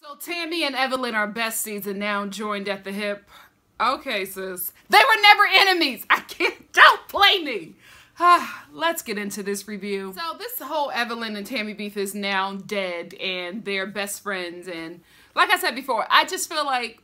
So Tammy and Evelyn are besties and now joined at the hip. Okay, sis. They were never enemies. I can't. Don't play me. Let's get into this review. So this whole Evelyn and Tammy beef is now dead and they're best friends. And like I said before, I just feel like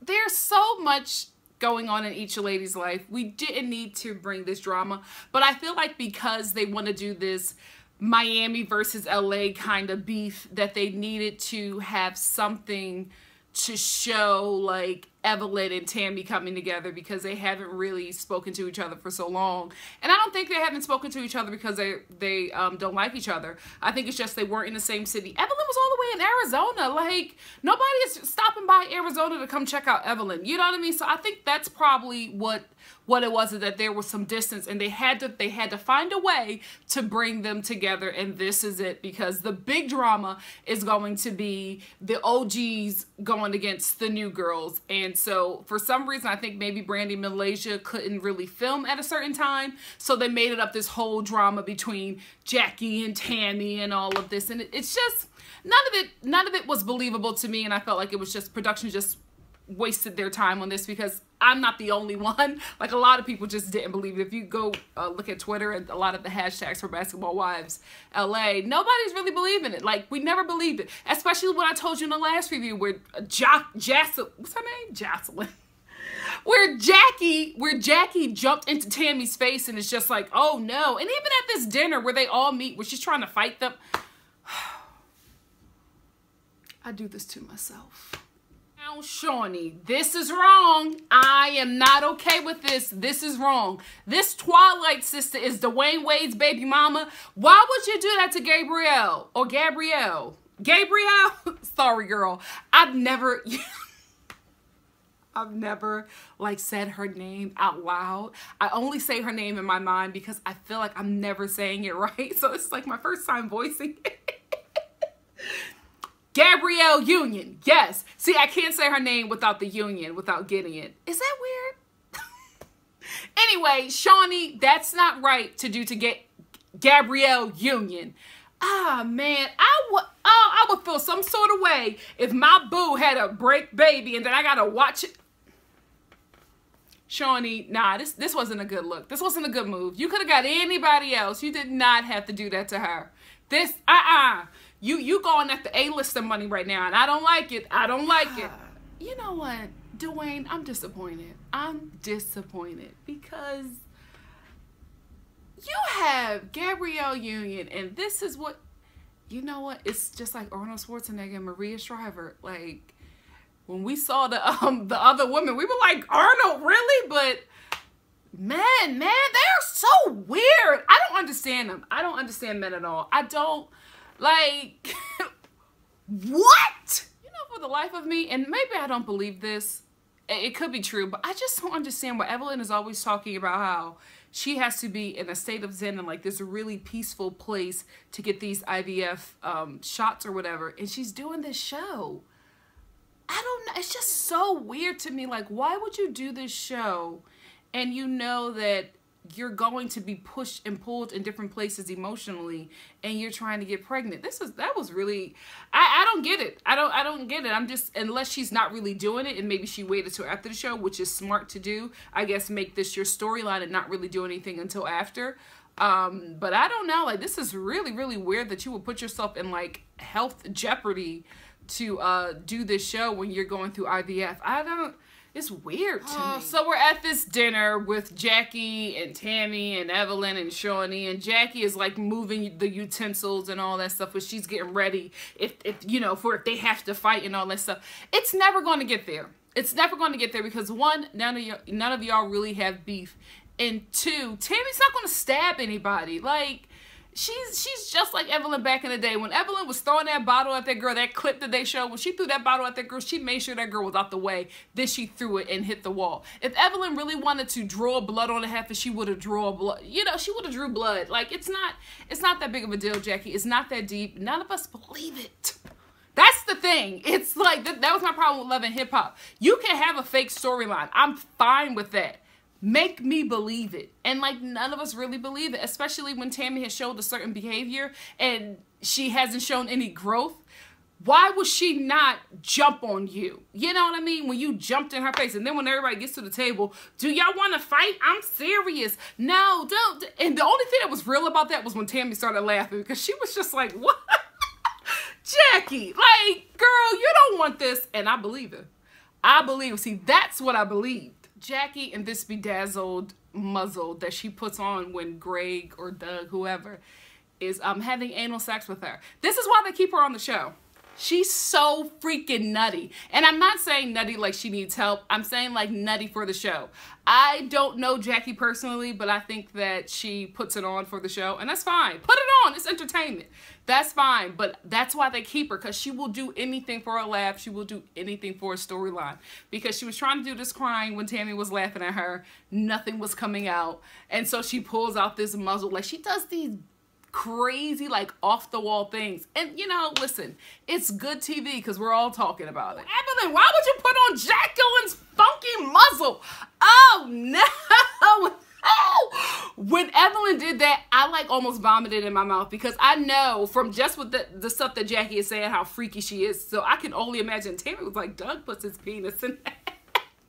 there's so much going on in each lady's life. We didn't need to bring this drama, but I feel like because they want to do this Miami versus LA kind of beef, that they needed to have something to show like Evelyn and Tammy coming together, because they haven't really spoken to each other for so long. And I don't think they haven't spoken to each other because they don't like each other. I think it's just they weren't in the same city. Evelyn was all the way in Arizona. Like, nobody is stopping by Arizona to come check out Evelyn. You know what I mean? So I think that's probably what it was, is that there was some distance and they had to find a way to bring them together, and this is it, because the big drama is going to be the OGs going against the new girls. And so for some reason, I think maybe Brandy Malaysia couldn't really film at a certain time, so they made it up this whole drama between Jackie and Tammy and all of this, and it's just none of it was believable to me, and I felt like it was just production just wasted their time on this, because I'm not the only one. Like, a lot of people just didn't believe it. If you go look at Twitter and a lot of the hashtags for Basketball Wives LA, nobody's really believing it. Like, we never believed it. Especially what I told you in the last review where what's her name? Jocelyn. Where Jackie jumped into Tammy's face and it's just like, oh no. And even at this dinner where they all meet, where she's trying to fight them. I do this to myself. Now, Shawnee, this is wrong. I am not okay with this. This is wrong. This Twilight sister is Dwayne Wade's baby mama. Why would you do that to Gabrielle or Gabrielle? Gabrielle? Sorry, girl. I've never like said her name out loud. I only say her name in my mind because I feel like I'm never saying it right. So it's like my first time voicing it. Gabrielle Union, yes. See, I can't say her name without the union, without getting it. Is that weird? Anyway, Shawnee, that's not right to do to get Gabrielle Union. Ah, man, I would feel some sort of way if my boo had a break baby and then I gotta watch it. Shawnee, nah, this wasn't a good look. This wasn't a good move. You could have got anybody else. You did not have to do that to her. This, You going at the A-lister money right now, and I don't like it. I don't like it. You know what, Dwayne? I'm disappointed. I'm disappointed because you have Gabrielle Union, and this is what, you know what? It's just like Arnold Schwarzenegger and Maria Shriver. Like, when we saw the other women, we were like, Arnold, really? But men, they're so weird. I don't understand them. I don't understand men at all. I don't. Like, what? You know, for the life of me, and maybe I don't believe this, it could be true, but I just don't understand why Evelyn is always talking about how she has to be in a state of zen and like this really peaceful place to get these IVF shots or whatever, and she's doing this show. I don't know. It's just so weird to me. Like, why would you do this show and you know that you're going to be pushed and pulled in different places emotionally, and you're trying to get pregnant? That was really, I don't get it. I don't get it. I'm just, unless she's not really doing it and maybe she waited till after the show, which is smart to do, I guess. Make this your storyline and not really do anything until after. But I don't know. Like, this is really, really weird that you would put yourself in like health jeopardy to do this show when you're going through IVF. It's weird to me. So we're at this dinner with Jackie and Tammy and Evelyn and Shawnee, and Jackie is like moving the utensils and all that stuff, but she's getting ready if you know, for if they have to fight and all that stuff. It's never going to get there. It's never going to get there because one, none of y'all really have beef, and two, Tammy's not going to stab anybody. Like, she's just like Evelyn back in the day. When Evelyn was throwing that bottle at that girl, that clip that they showed, when she threw that bottle at that girl, she made sure that girl was out the way. Then she threw it and hit the wall. If Evelyn really wanted to draw blood on the heifer, she would have drawn blood. You know, she would have drew blood. Like, it's not that big of a deal, Jackie. It's not that deep. None of us believe it. That's the thing. It's like, that was my problem with Love and Hip Hop. You can have a fake storyline. I'm fine with that. make me believe it. And like none of us really believe it, especially when Tammy has showed a certain behavior and she hasn't shown any growth. Why would she not jump on you? You know what I mean? When you jumped in her face. And then when everybody gets to the table, do y'all want to fight? I'm serious. No, don't. And the only thing that was real about that was when Tammy started laughing, because she was just like, what? Jackie, like, girl, you don't want this. And I believe it. I believe it. See, that's what I believed. Jackie and this bedazzled muzzle that she puts on when Greg or Doug, whoever, is having anal sex with her. This is why they keep her on the show. She's so freaking nutty. And I'm not saying nutty like she needs help. I'm saying like nutty for the show. I don't know Jackie personally, but I think that she puts it on for the show. And that's fine. Put it on. It's entertainment. That's fine. But that's why they keep her, because she will do anything for a laugh. She will do anything for a storyline. Because she was trying to do this crying when Tammy was laughing at her. Nothing was coming out. And so she pulls out this muzzle. Like, she does these crazy, like, off the wall things. And you know, listen, it's good TV because we're all talking about it. Evelyn, why would you put on Jacqueline's funky muzzle? Oh no. When Evelyn did that, I like almost vomited in my mouth, because I know from just with the stuff that Jackie is saying how freaky she is. So I can only imagine Tammy was like, Doug puts his penis in that.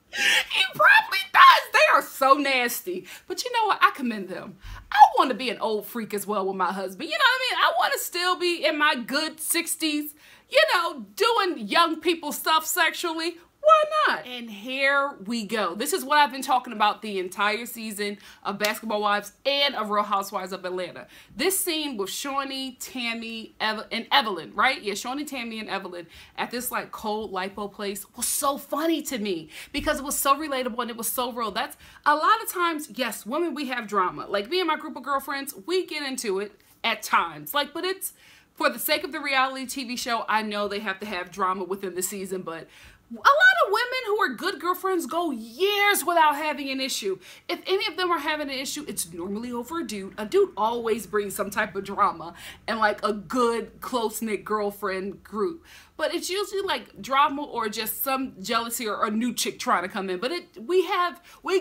He probably does. They are so nasty. But you know what? I commend them. I want to be an old freak as well with my husband. You know what I mean? I want to still be in my good 60s, you know, doing young people stuff sexually. Why not? And here we go. This is what I've been talking about the entire season of Basketball Wives and of Real Housewives of Atlanta. This scene with Shawnee, Tammy, and Evelyn, right? Yeah, Shawnee, Tammy, and Evelyn at this like cold lipo place was so funny to me, because it was so relatable and it was so real. That's a lot of times, yes, women, we have drama. Like me and my group of girlfriends, we get into it at times. Like, but it's for the sake of the reality TV show. I know they have to have drama within the season, but a lot of women who are good girlfriends go years without having an issue. If any of them are having an issue, it's normally over a dude. A dude always brings some type of drama and like a good close-knit girlfriend group. But it's usually like drama or just some jealousy or a new chick trying to come in. But we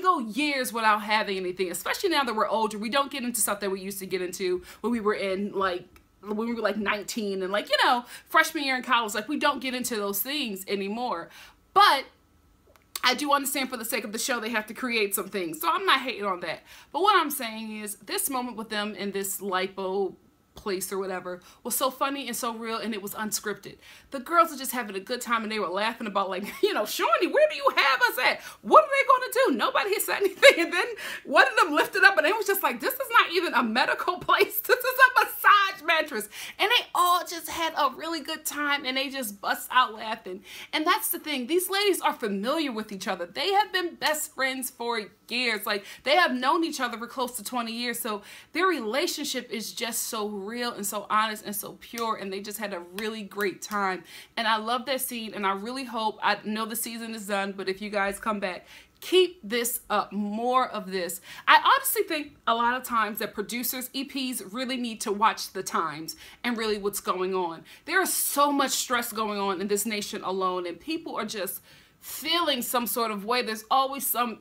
go years without having anything, especially now that we're older. We don't get into stuff that we used to get into when we were in when we were like 19 and like, you know, freshman year in college. Like, we don't get into those things anymore. But I do understand for the sake of the show, they have to create some things. So I'm not hating on that. But what I'm saying is this moment with them in this lipo place or whatever was so funny and so real, and it was unscripted. The girls were just having a good time, and they were laughing about, like, you know, Shawnee, where do you have us at? What are they going to do? Nobody had said anything. And then one of them lifted up, and they was just like, this is not even a medical place. This is a massage mattress. And they all just had a really good time, and they just bust out laughing. And that's the thing. These ladies are familiar with each other. They have been best friends for years. Like, they have known each other for close to 20 years. So their relationship is just so real and so honest and so pure, and they just had a really great time. And I love that scene, and I really hope, I know the season is done, but if you guys come back, keep this up, more of this. I honestly think a lot of times that producers, EPs, really need to watch the times and really what's going on. There is so much stress going on in this nation alone, and people are just feeling some sort of way. There's always some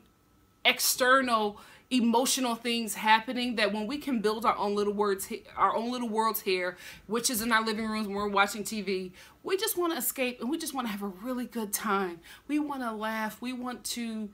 external emotional things happening, that when we can build our own little worlds here, which is in our living rooms when we're watching TV, we just want to escape, and we just want to have a really good time. We want to laugh. We want to,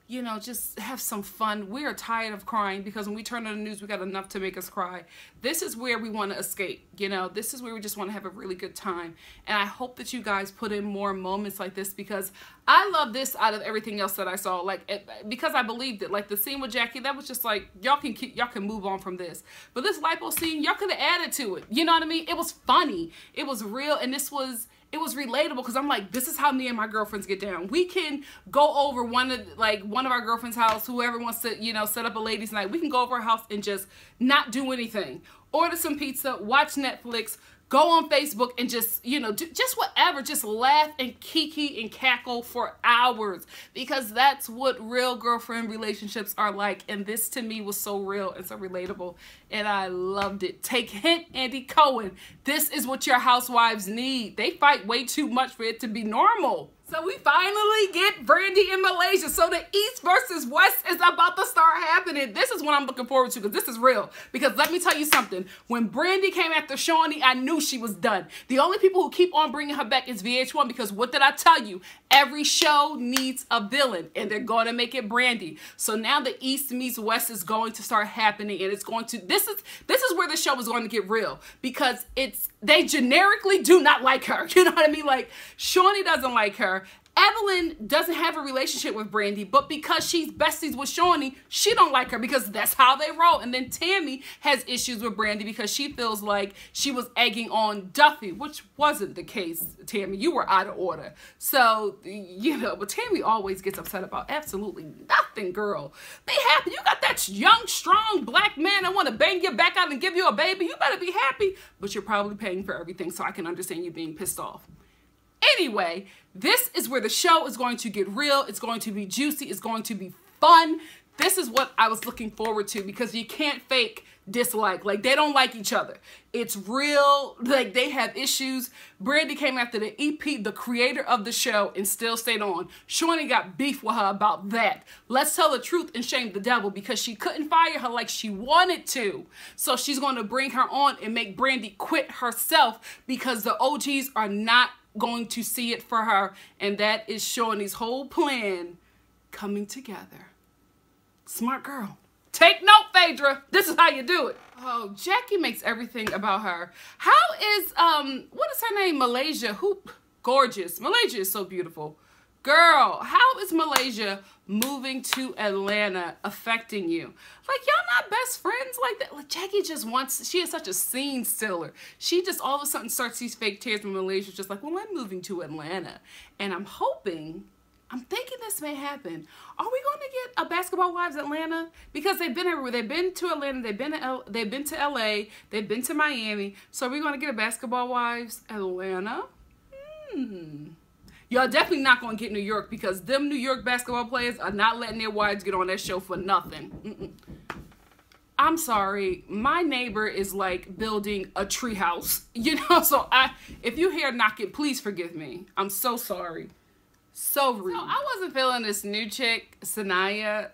you know, just have some fun. We are tired of crying, because when we turn on the news, we got enough to make us cry. This is where we want to escape. You know, this is where we just want to have a really good time. And I hope that you guys put in more moments like this, because I love this out of everything else that I saw. Like, because I believed it. Like the scene with Jackie, that was just like, y'all can move on from this. But this lipo scene, y'all could have added to it. You know what I mean? It was funny. It was real, and it was relatable, because I'm like, this is how me and my girlfriends get down. We can go over one of our girlfriends' house, whoever wants to, you know, set up a ladies' night. We can go over her house and just not do anything. Order some pizza, watch Netflix, go on Facebook, and just, you know, do just whatever. Just laugh and kiki and cackle for hours, because that's what real girlfriend relationships are like. And this to me was so real and so relatable, and I loved it. Take hint, Andy Cohen. This is what your housewives need. They fight way too much for it to be normal. So we finally get Brandy in Malaysia. So the East versus West is about to start happening. This is what I'm looking forward to because this is real. Because let me tell you something. When Brandy came after Shawnee, I knew she was done. The only people who keep on bringing her back is VH1 because what did I tell you? Every show needs a villain and they're going to make it Brandy. So now the East meets West is going to start happening and it's going to, this is where the show is going to get real because they generically do not like her. You know what I mean? Like Shawnee doesn't like her. Evelyn doesn't have a relationship with Brandy, but because she's besties with Shawnee, she don't like her because that's how they roll. And then Tammy has issues with Brandy because she feels like she was egging on Duffy, which wasn't the case, Tammy. You were out of order. So, you know, but Tammy always gets upset about absolutely nothing, girl. Be happy. You got that young, strong black man that want to bang your back out and give you a baby. You better be happy, but you're probably paying for everything, so I can understand you being pissed off. Anyway, this is where the show is going to get real. It's going to be juicy. It's going to be fun. This is what I was looking forward to because you can't fake dislike. Like, they don't like each other. It's real. Like, they have issues. Brandy came after the EP, the creator of the show, and still stayed on. Shawnee got beef with her about that. Let's tell the truth and shame the devil because she couldn't fire her like she wanted to. So she's going to bring her on and make Brandy quit herself because the OGs are not going to see it for her, and that is Shawnee's whole plan coming together. Smart girl. Take note, Phaedra. This is how you do it. Oh, Jackie makes everything about her. How is, what is her name? Malaysia. Who? Gorgeous. Malaysia is so beautiful. Girl, how is Malaysia moving to Atlanta affecting you? Like, y'all not best friends like that? Like, Jackie just wants, she is such a scene stealer. She just all of a sudden starts these fake tears when Malaysia's just like, well, I'm moving to Atlanta. And I'm thinking this may happen. Are we going to get a Basketball Wives Atlanta? Because they've been everywhere. They've been to Atlanta. They've been to LA. They've been to Miami. So are we going to get a Basketball Wives Atlanta? Y'all definitely not going to get New York because them New York basketball players are not letting their wives get on that show for nothing. I'm sorry. My neighbor is like building a treehouse, you know? So if you hear knock it, please forgive me. I'm so sorry. So rude. So I wasn't feeling this new chick, Sanaya.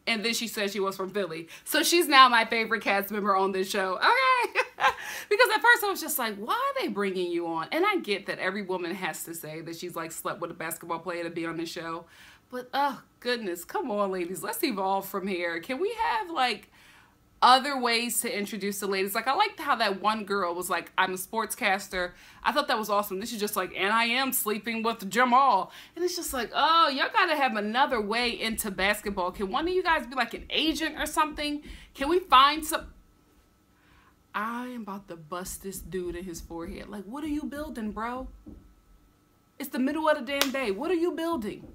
And then she said she was from Philly. So she's now my favorite cast member on this show. Okay. Because at first I was just like, why are they bringing you on? And I get that every woman has to say that she's like slept with a basketball player to be on the show. But oh goodness, come on ladies, let's evolve from here. Can we have like other ways to introduce the ladies? Like I liked how that one girl was like, I'm a sportscaster. I thought that was awesome. This is just like, and I am sleeping with Jamal. And it's just like, oh, y'all gotta have another way into basketball. Can one of you guys be like an agent or something? Can we find some? I am about to bust this dude in his forehead. Like, what are you building, bro? It's the middle of the damn day. What are you building?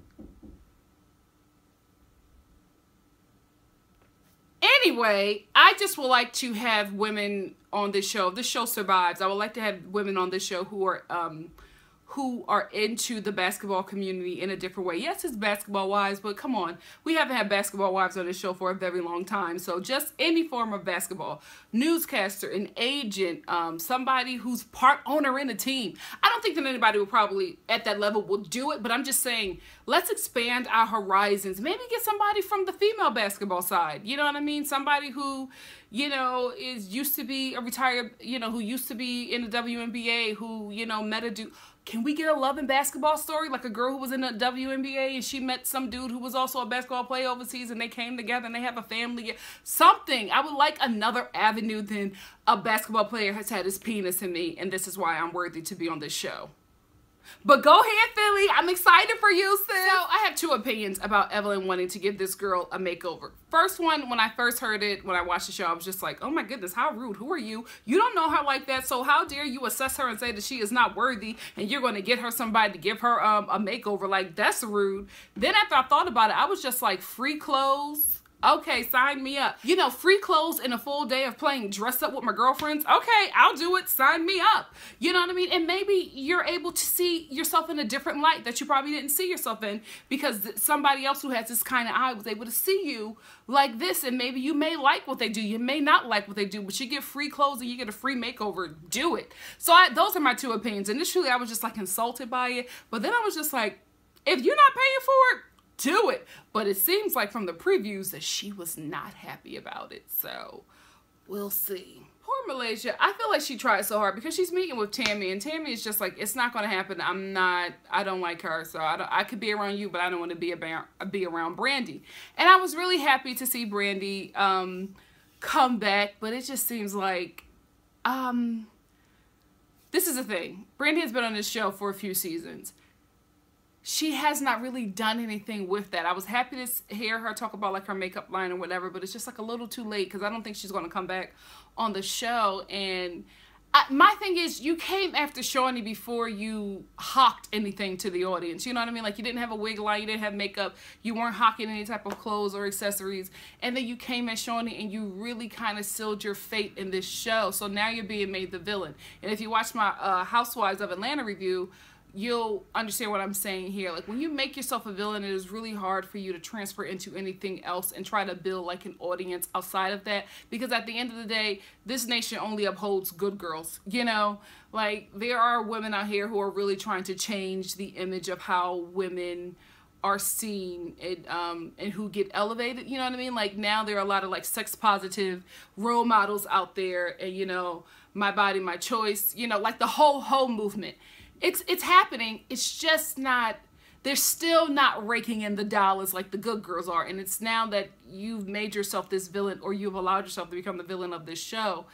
Anyway, I just would like to have women on this show. If this show survives, I would like to have women on this show who are into the basketball community in a different way. Yes, it's Basketball Wives, but come on. We haven't had Basketball Wives on this show for a very long time. So just any form of basketball. Newscaster, an agent, somebody who's part owner in a team. I don't think that anybody will probably at that level will do it, but I'm just saying, let's expand our horizons. Maybe get somebody from the female basketball side. You know what I mean? Somebody who, you know, used to be a retired, you know, who used to be in the WNBA, who, you know, met a dude. Can we get a love and basketball story? Like a girl who was in the WNBA and she met some dude who was also a basketball player overseas and they came together and they have a family. Something. I would like another avenue than a basketball player has had his penis in me and this is why I'm worthy to be on this show. But go ahead, Philly. I'm excited for you, sis. So I have two opinions about Evelyn wanting to give this girl a makeover. First one, when I first heard it, when I watched the show, I was just like, oh my goodness, how rude. Who are you? You don't know her like that. So how dare you assess her and say that she is not worthy and you're going to get her somebody to give her a makeover? Like, that's rude. Then after I thought about it, I was just like, free clothes, Okay, sign me up. You know, free clothes and a full day of playing dress up with my girlfriends. Okay, I'll do it. Sign me up. You know what I mean? And maybe you're able to see yourself in a different light that you probably didn't see yourself in, because somebody else who has this kind of eye was able to see you like this. And maybe you may like what they do. You may not like what they do, but you get free clothes and you get a free makeover. Do it. So those are my two opinions. Initially, I was just like insulted by it. But then I was just like, if you're not paying for it, do it. But it seems like from the previews that she was not happy about it. So we'll see. Poor Malaysia. I feel like she tried so hard because she's meeting with Tammy, and Tammy is just like, it's not going to happen. I don't like her. So I could be around you, but I don't want to be around Brandi. And I was really happy to see Brandi come back, but it just seems like this is the thing. Brandi has been on this show for a few seasons. She has not really done anything with that. I was happy to hear her talk about like her makeup line or whatever, but it's just like a little too late because I don't think she's going to come back on the show. And my thing is, you came after Shawnee before you hawked anything to the audience. You know what I mean? Like, you didn't have a wig line, you didn't have makeup, you weren't hawking any type of clothes or accessories. And then you came at Shawnee and you really kind of sealed your fate in this show. So now you're being made the villain. And if you watch my Housewives of Atlanta review, you'll understand what I'm saying here. Like, when you make yourself a villain, it is really hard for you to transfer into anything else and try to build like an audience outside of that, because at the end of the day, this nation only upholds good girls. You know, like, there are women out here who are really trying to change the image of how women are seen and who get elevated. You know what I mean? Like, now there are a lot of like sex positive role models out there, and, you know, my body, my choice, you know, like the whole movement. It's happening. It's just not, they're still not raking in the dollars like the good girls are. And it's now that you've made yourself this villain, or you've allowed yourself to become the villain of this show.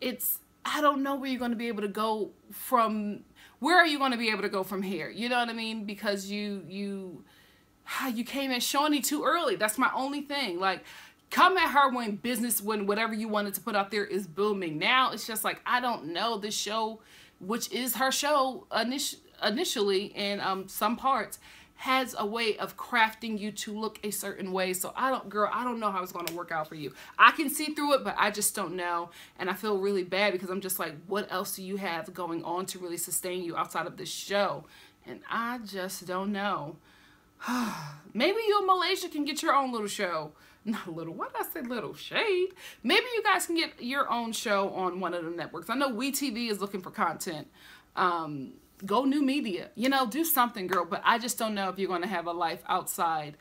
I don't know where you're going to be able to go from, where are you going to be able to go from here? You know what I mean? Because you came at Shawnee too early. That's my only thing. Like, come at her when whatever you wanted to put out there is booming. Now it's just like, I don't know, this show, which is her show initially in some parts, has a way of crafting you to look a certain way. So I don't know how it's going to work out for you. I can see through it, but I just don't know. And I feel really bad because I'm just like, what else do you have going on to really sustain you outside of this show? And I just don't know. Maybe you in Malaysia can get your own little show. Not little, why did I say little? Shade. Maybe you guys can get your own show on one of the networks. I know WeTV is looking for content. Go New Media. You know, do something, girl. But I just don't know if you're going to have a life outside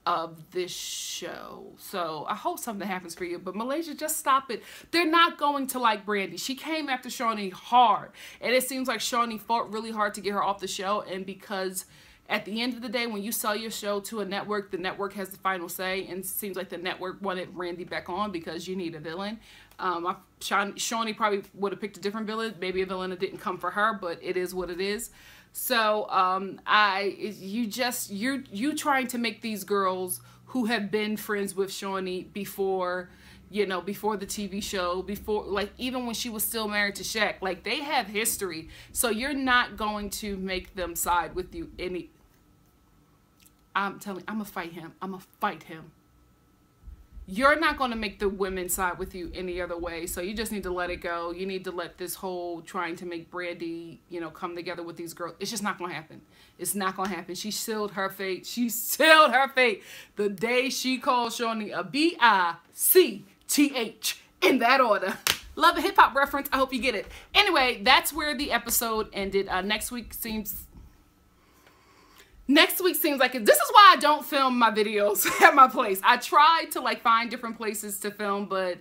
of this show. So I hope something happens for you. But Malaysia, just stop it. They're not going to like Brandi. She came after Shawnee hard. And it seems like Shawnee fought really hard to get her off the show. And because at the end of the day, when you sell your show to a network, the network has the final say, and it seems like the network wanted Brandi back on because you need a villain. Shawnee probably would have picked a different villain, maybe a villain that didn't come for her, but it is what it is. So you trying to make these girls who have been friends with Shawnee before, you know, before the TV show, before, like, even when she was still married to Shaq, like, they have history. So you're not going to make them side with you any. I'm telling you, I'm going to fight him. I'm going to fight him. You're not going to make the women side with you any other way. So you just need to let it go. You need to let this whole trying to make Brandi, you know, come together with these girls. It's just not going to happen. It's not going to happen. She sealed her fate. She sealed her fate the day she called Shawnee a B-I-C-T-H in that order. Love a hip hop reference. I hope you get it. Anyway, that's where the episode ended. Next week seems like it. This is why I don't film my videos at my place. I tried to like find different places to film, but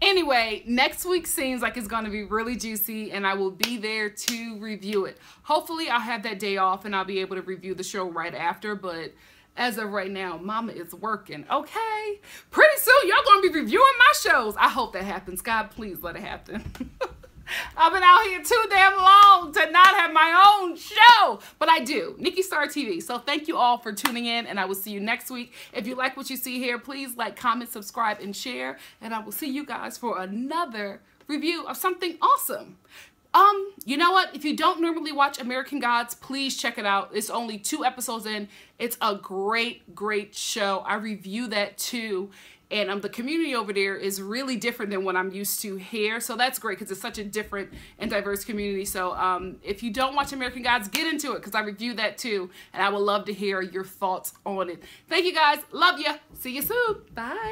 anyway, next week seems like it's going to be really juicy, and I will be there to review it. Hopefully I'll have that day off and I'll be able to review the show right after, but as of right now, mama is working. Okay, pretty soon y'all gonna be reviewing my shows. I hope that happens. God, please let it happen. I've been out here too damn long to not have my own show, but I do. Nikki Star TV. So thank you all for tuning in, and I will see you next week. If you like what you see here, please like, comment, subscribe, and share, and I will see you guys for another review of something awesome. You know what? If you don't normally watch American Gods, please check it out. It's only 2 episodes in. It's a great, great show. I review that too. And the community over there is really different than what I'm used to here. So that's great because it's such a different and diverse community. So if you don't watch American Gods, get into it because I review that too. And I would love to hear your thoughts on it. Thank you guys. Love you. See you soon. Bye.